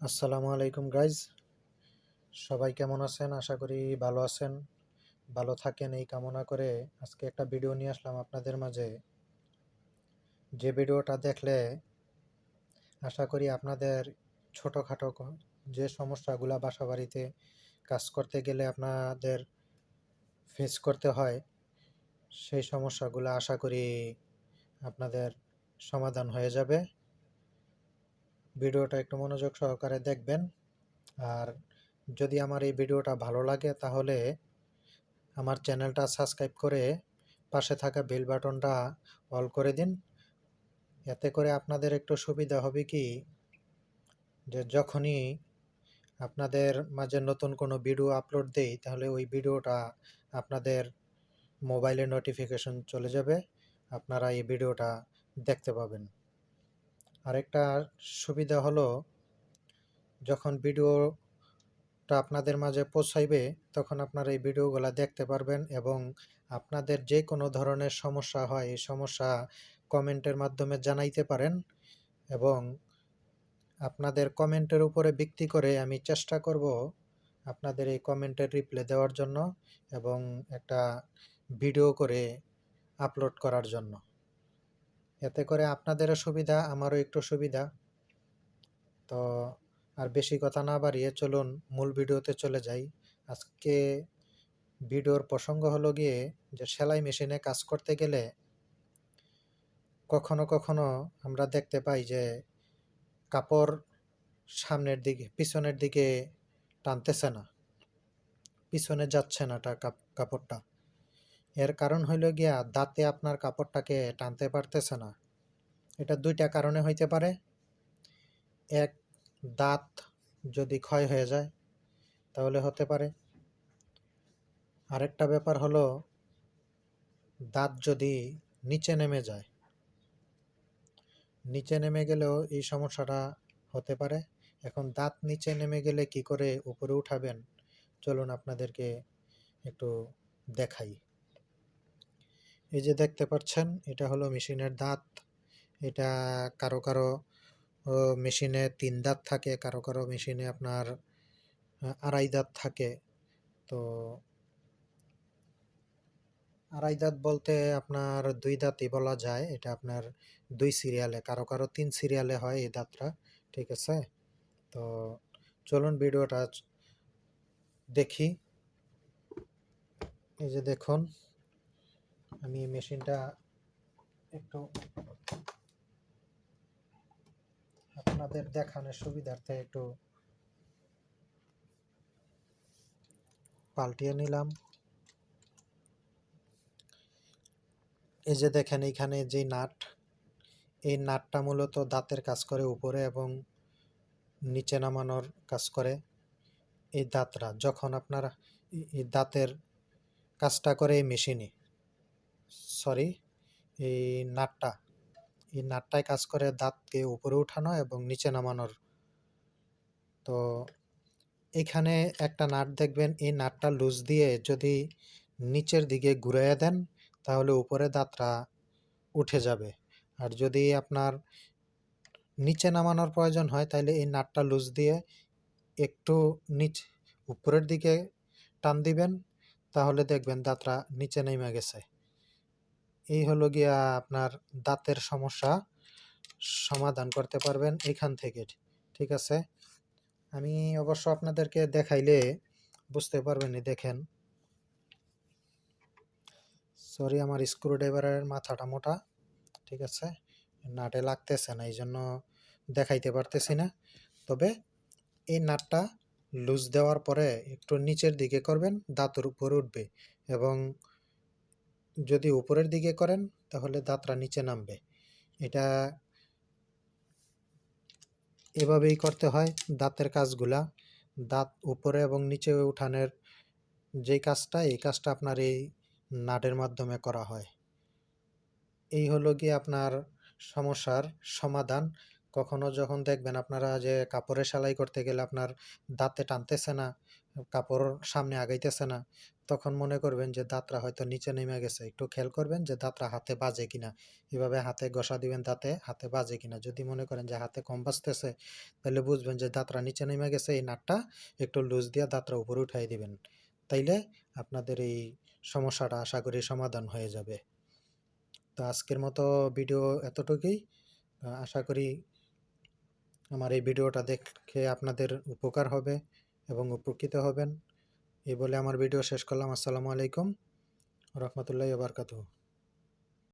আসসালামু আলাইকুম গাইজ, সবাই কেমন আছেন? আশা করি ভালো আছেন, ভালো থাকেন এই কামনা করে আজকে একটা ভিডিও নিয়ে আসলাম আপনাদের মাঝে। যে ভিডিওটা দেখলে আশা করি আপনাদের ছোটোখাটো যে সমস্যাগুলো বাসা বাড়িতে কাজ করতে গেলে আপনাদের ফেস করতে হয়, সেই সমস্যাগুলো আশা করি আপনাদের সমাধান হয়ে যাবে। ভিডিওটা একটু মনোযোগ সহকারে দেখবেন। আর যদি আমার এই ভিডিওটা ভালো লাগে তাহলে আমার চ্যানেলটা সাবস্ক্রাইব করে পাশে থাকা বেল বাটনটা অল করে দিন। এতে করে আপনাদের একটু সুবিধা হবে কি, যে যখনই আপনাদের মাঝে নতুন কোনো ভিডিও আপলোড দেই তাহলে ওই ভিডিওটা আপনাদের মোবাইলে নোটিফিকেশন চলে যাবে, আপনারা এই ভিডিওটা দেখতে পাবেন। আরেকটা সুবিধা হলো, যখন ভিডিওটা আপনাদের মাঝে পৌঁছাইবে তখন আপনারা এই ভিডিওগুলো দেখতে পারবেন এবং আপনাদের যে কোনো ধরনের সমস্যা হয় এই সমস্যা কমেন্টের মাধ্যমে জানাইতে পারেন। এবং আপনাদের কমেন্টের উপরে ভিত্তি করে আমি চেষ্টা করব আপনাদের এই কমেন্টের রিপ্লাই দেওয়ার জন্য এবং একটা ভিডিও করে আপলোড করার জন্য। এতে করে আপনাদেরও সুবিধা, আমারও একটু সুবিধা। তো আর বেশি কথা না বাড়িয়ে চলুন মূল ভিডিওতে চলে যাই। আজকে ভিডিওর প্রসঙ্গ হলো গিয়ে যে সেলাই মেশিনে কাজ করতে গেলে কখনো কখনো আমরা দেখতে পাই যে কাপড় সামনের দিকে পিছনের দিকে টানতেছে না, পিছনে যাচ্ছে না কাপড়টা। এর কারণ হইল গিয়া দাঁতে আপনার কাপড়টাকে টানতে পারতেছে না। এটা দুইটা কারণে হইতে পারে। এক, দাঁত যদি ক্ষয় হয়ে যায় তাহলে হতে পারে। আরেকটা ব্যাপার হলো, দাঁত যদি নিচে নেমে যায়, নিচে নেমে গেলেও এই সমস্যাটা হতে পারে। এখন দাঁত নিচে নেমে গেলে কি করে উপরে উঠাবেন, চলুন আপনাদেরকে একটু দেখাই। এই যে দেখতে পাচ্ছেন, এটা হলো মেশিনের দাঁত। এটা কারো কারো মেশিনে 3 দাঁত থাকে, কারো কারো মেশিনে আপনার 2.5 দাঁত থাকে। তো 2.5 দাঁত বলতে আপনার 2 দাঁতই বলা যায়। এটা আপনার 2 সিরিয়ালে, কারো কারো 3 সিরিয়ালে হয় এই দাঁতটা, ঠিক আছে? তো চলুন ভিডিওটা দেখি। এই যে দেখুন, আমি মেশিনটা একটু আপনাদের দেখানোর সুবিধার্থে একটু পাল্টিয়ে নিলাম। এই যে দেখেন, এইখানে যে নাট, এই নাটটা মূলত দাঁতের কাজ করে উপরে এবং নিচে নামানোর কাজ করে। এই দাঁতরা যখন আপনার এই দাঁতের কাজটা করে এই মেশিনে, সরি, এই নাটটা, এই নাটটায় কাজ করে দাঁতকে উপরে উঠানো এবং নিচে নামানোর। তো এখানে একটা নাট দেখবেন, এই নাটটা লুজ দিয়ে যদি নিচের দিকে ঘুরাইয়া দেন তাহলে উপরে দাঁতটা উঠে যাবে। আর যদি আপনার নিচে নামানোর প্রয়োজন হয় তাহলে এই নাটটা লুজ দিয়ে একটু উপরের দিকে টান দিবেন, তাহলে দেখবেন দাঁতটা নিচে নেমে গেছে। এই হলো গিয়া আপনার দাঁতের সমস্যা সমাধান করতে পারবেন এখান থেকে, ঠিক আছে? আমি অবশ্য আপনাদেরকে দেখাইলে বুঝতে পারবেন। দেখেন, সরি, আমার স্ক্রুড্রাইভারের মাথাটা মোটা, ঠিক আছে, নাটে লাগতেছে না, এই জন্য দেখাইতে পারতেছি না। তবে এই নাটটা লুজ দেওয়ার পরে একটু নিচের দিকে করবেন, দাঁতের উপরে উঠবে। এবং যদি উপরের দিকে করেন তাহলে দাঁতটা নিচে নামবে। এটা এভাবেই করতে হয় দাঁতের কাজগুলা। দাঁত উপরে এবং নিচে উঠানোর যেই কাজটা, এই কাজটা আপনার এই নাটের মাধ্যমে করা হয়। এই হলো গিয়ে আপনার সমস্যার সমাধান। কখনো যখন দেখবেন আপনারা যে কাপড়ে সেলাই করতে গেলে আপনার দাঁতে টানতেছে না, কাপড় সামনে আগাইতেছে না, তখন মনে করবেন যে দাঁতটা হয়তো নিচে নেমে গেছে। একটু খেয়াল করবেন যে দাঁতটা হাতে বাজে কিনা। এভাবে হাতে ঘষা দিবেন দাঁতে, হাতে বাজে কিনা। যদি মনে করেন যে হাতে কম বাজতেছে, তাহলে বুঝবেন যে দাঁতটা নিচে নেমে গেছে। এই নাটটা একটু লুজ দিয়ে দাঁতটা উপরে উঠাই দিবেন। তাইলে আপনাদের এই সমস্যাটা আশা করি সমাধান হয়ে যাবে। তো আজকের মতো ভিডিও এতটুকুই। আশা করি আমার এই ভিডিওটা দেখে আপনাদের উপকার হবে এবং উপকৃত হবেন। এই বলে আমার ভিডিও শেষ করলাম। আসসালামু আলাইকুম রহমতুল্লাহি ওয়া বারাকাতুহু।